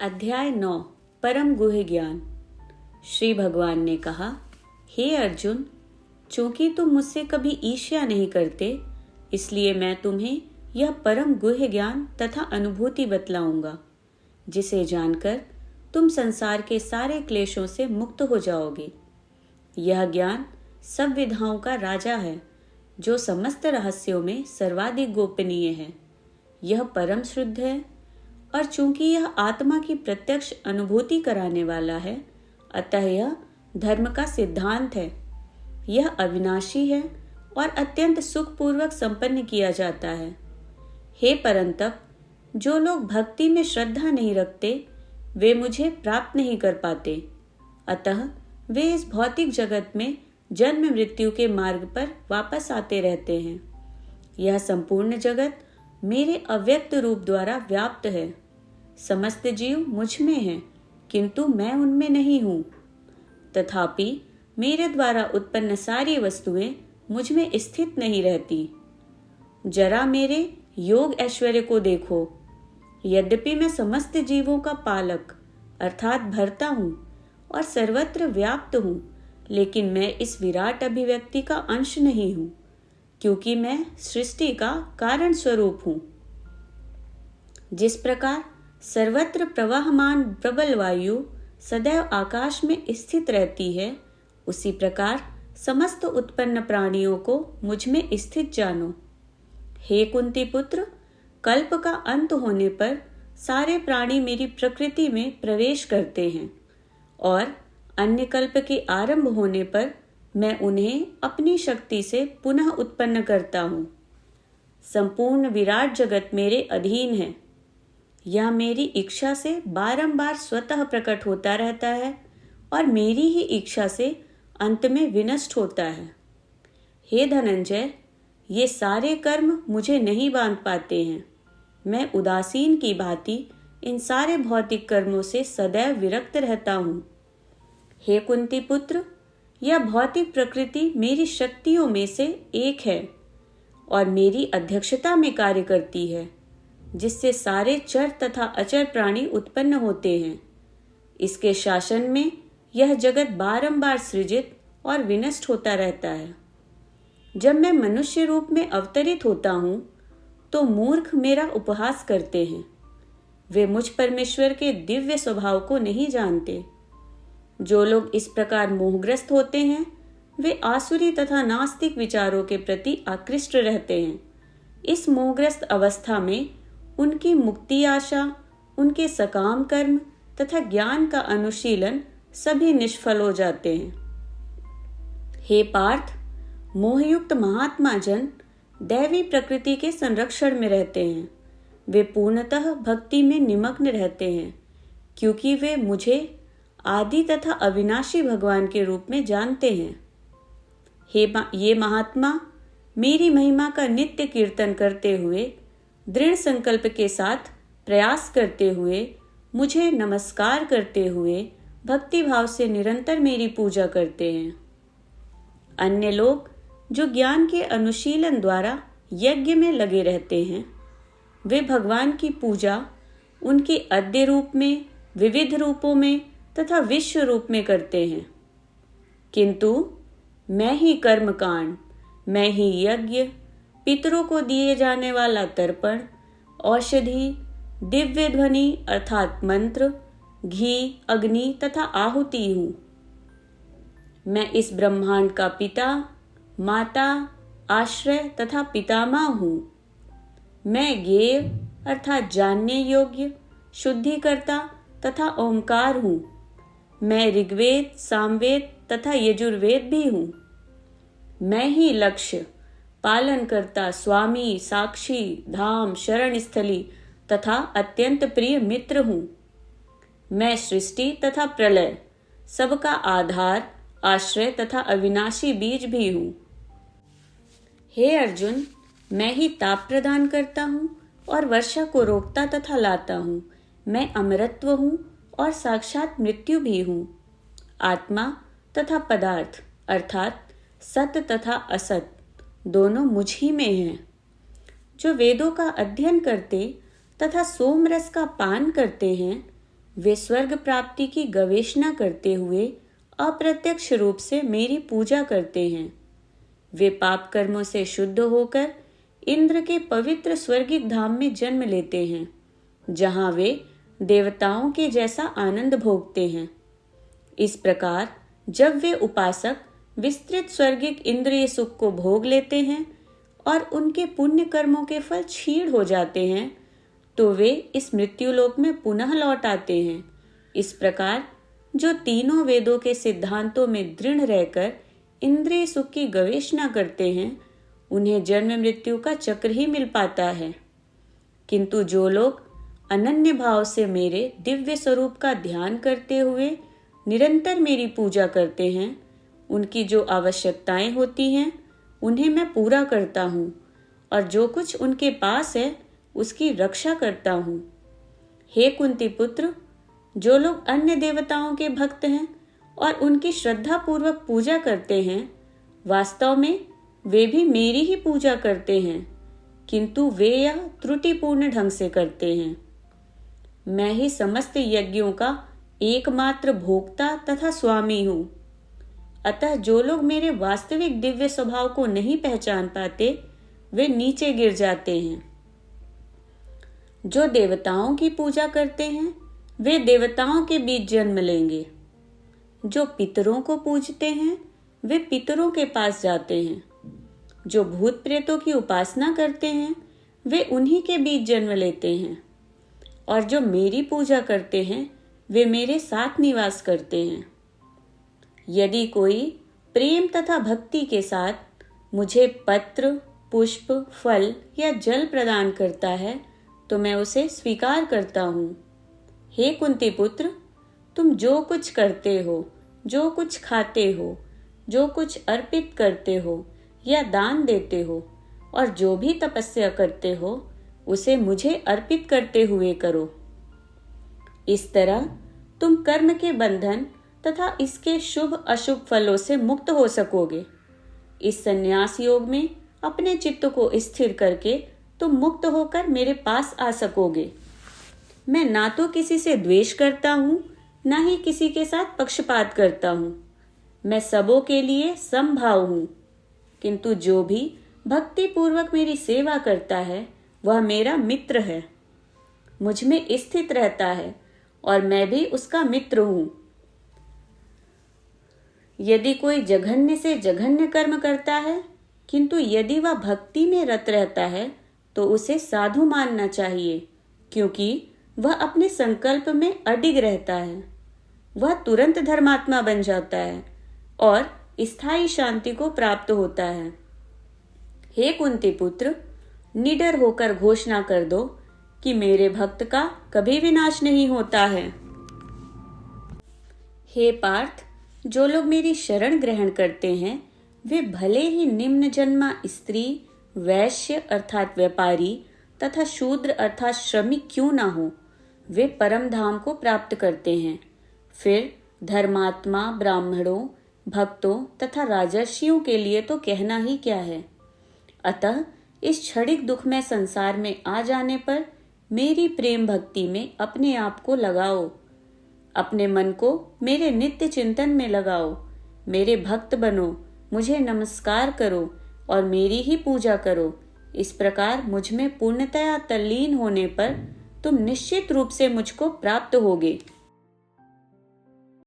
अध्याय 9 परम गुह्य ज्ञान। श्री भगवान ने कहा, हे अर्जुन, चूंकि तुम मुझसे कभी ईर्ष्या नहीं करते, इसलिए मैं तुम्हें यह परम गुह्य ज्ञान तथा अनुभूति बतलाऊंगा, जिसे जानकर तुम संसार के सारे क्लेशों से मुक्त हो जाओगे। यह ज्ञान सब विधाओं का राजा है, जो समस्त रहस्यों में सर्वाधिक गोपनीय है। यह परम शुद्ध है, और चूंकि यह आत्मा की प्रत्यक्ष अनुभूति कराने वाला है, अतः यह धर्म का सिद्धांत है। यह अविनाशी है और अत्यंत सुखपूर्वक संपन्न किया जाता है। हे परंतप, जो लोग भक्ति में श्रद्धा नहीं रखते, वे मुझे प्राप्त नहीं कर पाते। अतः वे इस भौतिक जगत में जन्म मृत्यु के मार्ग पर वापस आते रहते हैं। यह संपूर्ण जगत मेरे अव्यक्त रूप द्वारा व्याप्त है। समस्त जीव मुझ में हैं, किंतु मैं उनमें नहीं हूँ। तथापि मेरे द्वारा उत्पन्न सारी वस्तुएं मुझ में स्थित नहीं रहती। जरा मेरे योग ऐश्वर्य को देखो। यद्यपि मैं समस्त जीवों का पालक अर्थात भर्ता हूँ और सर्वत्र व्याप्त हूँ, लेकिन मैं इस विराट अभिव्यक्ति का अंश नहीं हूँ, क्योंकि मैं सृष्टि का कारण स्वरूप हूँ। जिस प्रकार सर्वत्र प्रवाहमान प्रबल वायु सदैव आकाश में स्थित रहती है, उसी प्रकार समस्त उत्पन्न प्राणियों को मुझ में स्थित जानो। हे कुंती पुत्र, कल्प का अंत होने पर सारे प्राणी मेरी प्रकृति में प्रवेश करते हैं, और अन्य कल्प के आरंभ होने पर मैं उन्हें अपनी शक्ति से पुनः उत्पन्न करता हूँ। संपूर्ण विराट जगत मेरे अधीन है। यह मेरी इच्छा से बारंबार स्वतः प्रकट होता रहता है और मेरी ही इच्छा से अंत में विनष्ट होता है। हे धनंजय, ये सारे कर्म मुझे नहीं बांध पाते हैं। मैं उदासीन की भांति इन सारे भौतिक कर्मों से सदैव विरक्त रहता हूँ। हे कुंती पुत्र, यह भौतिक प्रकृति मेरी शक्तियों में से एक है और मेरी अध्यक्षता में कार्य करती है, जिससे सारे चर तथा अचर प्राणी उत्पन्न होते हैं। इसके शासन में यह जगत बारंबार सृजित और विनष्ट होता रहता है। जब मैं मनुष्य रूप में अवतरित होता हूँ, तो मूर्ख मेरा उपहास करते हैं। वे मुझ परमेश्वर के दिव्य स्वभाव को नहीं जानते। जो लोग इस प्रकार मोहग्रस्त होते हैं, वे आसुरी तथा नास्तिक विचारों के प्रति आकृष्ट रहते हैं। इस मोहग्रस्त अवस्था में उनकी मुक्ति आशा, उनके सकाम कर्म तथा ज्ञान का अनुशीलन सभी निष्फल हो जाते हैं। हे पार्थ, मोहयुक्त महात्मा जन दैवी प्रकृति के संरक्षण में रहते हैं। वे पूर्णतः भक्ति में निमग्न रहते हैं, क्योंकि वे मुझे आदि तथा अविनाशी भगवान के रूप में जानते हैं। ये महात्मा मेरी महिमा का नित्य कीर्तन करते हुए, दृढ़ संकल्प के साथ प्रयास करते हुए, मुझे नमस्कार करते हुए भक्ति भाव से निरंतर मेरी पूजा करते हैं। अन्य लोग जो ज्ञान के अनुशीलन द्वारा यज्ञ में लगे रहते हैं, वे भगवान की पूजा उनके अद्य रूप में, विविध रूपों में तथा विश्व रूप में करते हैं। किंतु मैं ही कर्मकांड, मैं ही यज्ञ, पितरों को दिए जाने वाला तर्पण, औषधि, दिव्य ध्वनि अर्थात मंत्र, घी, अग्नि तथा आहुति हूँ। मैं इस ब्रह्मांड का पिता, माता, आश्रय तथा पितामह हूँ। मैं ज्ञेय अर्थात जानने योग्य, शुद्धिकर्ता तथा ओंकार हूँ। मैं ऋग्वेद, सामवेद तथा यजुर्वेद भी हूँ। मैं ही लक्ष्य, पालनकर्ता, स्वामी, साक्षी, धाम, शरण स्थली तथा अत्यंत प्रिय मित्र हूँ। मैं सृष्टि तथा प्रलय, सबका आधार, आश्रय तथा अविनाशी बीज भी हूँ। हे अर्जुन, मैं ही ताप प्रदान करता हूँ और वर्षा को रोकता तथा लाता हूँ। मैं अमरत्व हूँ और साक्षात मृत्यु भी हूँ। आत्मा तथा पदार्थ अर्थात सत तथा असत दोनों मुझ ही में हैं। जो वेदों का अध्ययन करते तथा सोमरस का पान करते हैं, वे स्वर्ग प्राप्ति की गवेषणा करते हुए अप्रत्यक्ष रूप से मेरी पूजा करते हैं। वे पाप कर्मों से शुद्ध होकर इंद्र के पवित्र स्वर्गिक धाम में जन्म लेते हैं, जहां वे देवताओं के जैसा आनंद भोगते हैं। इस प्रकार जब वे उपासक विस्तृत स्वर्गिक इंद्रिय सुख को भोग लेते हैं और उनके पुण्य कर्मों के फल क्षीण हो जाते हैं, तो वे इस मृत्युलोक में पुनः लौट आते हैं। इस प्रकार जो तीनों वेदों के सिद्धांतों में दृढ़ रहकर इंद्रिय सुख की गवेषणा करते हैं, उन्हें जन्म मृत्यु का चक्र ही मिल पाता है। किंतु जो लोग अनन्य भाव से मेरे दिव्य स्वरूप का ध्यान करते हुए निरंतर मेरी पूजा करते हैं, उनकी जो आवश्यकताएं होती हैं उन्हें मैं पूरा करता हूँ, और जो कुछ उनके पास है उसकी रक्षा करता हूँ। हे कुंती पुत्र, जो लोग अन्य देवताओं के भक्त हैं और उनकी श्रद्धा पूर्वक पूजा करते हैं, वास्तव में वे भी मेरी ही पूजा करते हैं, किंतु वे यह त्रुटिपूर्ण ढंग से करते हैं। मैं ही समस्त यज्ञों का एकमात्र भोक्ता तथा स्वामी हूँ। अतः जो लोग मेरे वास्तविक दिव्य स्वभाव को नहीं पहचान पाते, वे नीचे गिर जाते हैं। जो देवताओं की पूजा करते हैं, वे देवताओं के बीच जन्म लेंगे। जो पितरों को पूजते हैं, वे पितरों के पास जाते हैं। जो भूत प्रेतों की उपासना करते हैं, वे उन्हीं के बीच जन्म लेते हैं। और जो मेरी पूजा करते हैं, वे मेरे साथ निवास करते हैं। यदि कोई प्रेम तथा भक्ति के साथ मुझे पत्र, पुष्प, फल या जल प्रदान करता है, तो मैं उसे स्वीकार करता हूँ। हे कुंती पुत्र, तुम जो कुछ करते हो, जो कुछ खाते हो, जो कुछ अर्पित करते हो या दान देते हो, और जो भी तपस्या करते हो, उसे मुझे अर्पित करते हुए करो। इस तरह तुम कर्म के बंधन तथा इसके शुभ अशुभ फलों से मुक्त हो सकोगे। इस संन्यास योग में अपने चित्त को स्थिर करके तुम मुक्त होकर मेरे पास आ सकोगे। मैं ना तो किसी से द्वेष करता हूँ, ना ही किसी के साथ पक्षपात करता हूँ। मैं सबों के लिए समभाव हूँ, किंतु जो भी भक्ति पूर्वक मेरी सेवा करता है, वह मेरा मित्र है, मुझ में स्थित रहता है और मैं भी उसका मित्र हूँ। यदि कोई जघन्य से जघन्य कर्म करता है, किंतु यदि वह भक्ति में रत रहता है, तो उसे साधु मानना चाहिए, क्योंकि वह अपने संकल्प में अडिग रहता है। वह तुरंत धर्मात्मा बन जाता है और स्थायी शांति को प्राप्त होता है। हे कुंती पुत्र, निडर होकर घोषणा कर दो कि मेरे भक्त का कभी विनाश नहीं होता है। हे पार्थ, जो लोग मेरी शरण ग्रहण करते हैं, वे भले ही निम्न जन्मा स्त्री, वैश्य अर्थात व्यापारी तथा शूद्र अर्थात श्रमिक क्यों ना हो, वे परम धाम को प्राप्त करते हैं। फिर धर्मात्मा ब्राह्मणों, भक्तों तथा राजर्षियों के लिए तो कहना ही क्या है। अतः इस क्षणिक दुखमय संसार में आ जाने पर मेरी प्रेम भक्ति में अपने आप को लगाओ। अपने मन को मेरे नित्य चिंतन में लगाओ। मेरे भक्त बनो, मुझे नमस्कार करो और मेरी ही पूजा करो। इस प्रकार मुझ में पूर्णतया तल्लीन होने पर तुम निश्चित रूप से मुझको प्राप्त होगे।